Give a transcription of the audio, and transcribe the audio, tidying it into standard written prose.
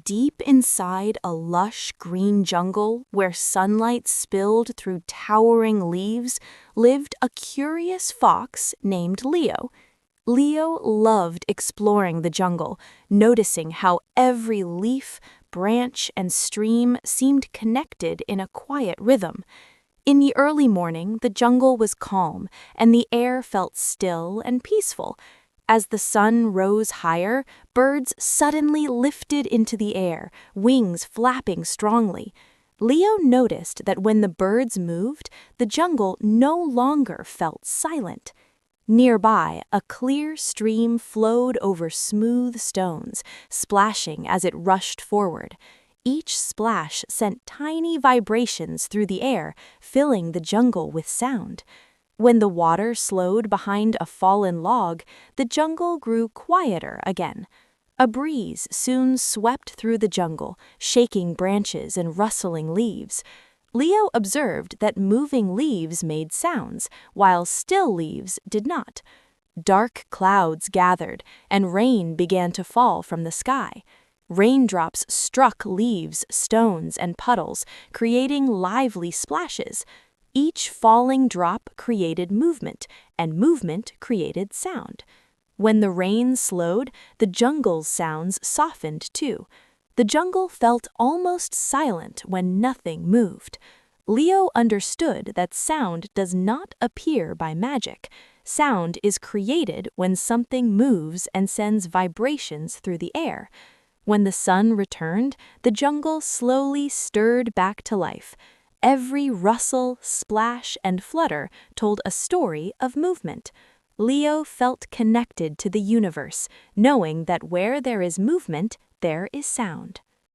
Deep inside a lush green jungle where sunlight spilled through towering leaves lived a curious fox named Leo. Leo loved exploring the jungle, noticing how every leaf, branch, and stream seemed connected in a quiet rhythm. In the early morning, the jungle was calm, and the air felt still and peaceful. As the sun rose higher, birds suddenly lifted into the air, wings flapping strongly. Leo noticed that when the birds moved, the jungle no longer felt silent. Nearby, a clear stream flowed over smooth stones, splashing as it rushed forward. Each splash sent tiny vibrations through the air, filling the jungle with sound. When the water slowed behind a fallen log, the jungle grew quieter again. A breeze soon swept through the jungle, shaking branches and rustling leaves. Leo observed that moving leaves made sounds, while still leaves did not. Dark clouds gathered, and rain began to fall from the sky. Raindrops struck leaves, stones, and puddles, creating lively splashes. Each falling drop created movement, and movement created sound. When the rain slowed, the jungle's sounds softened too. The jungle felt almost silent when nothing moved. Leo understood that sound does not appear by magic. Sound is created when something moves and sends vibrations through the air. When the sun returned, the jungle slowly stirred back to life. Every rustle, splash, and flutter told a story of movement. Leo felt connected to the universe, knowing that where there is movement, there is sound.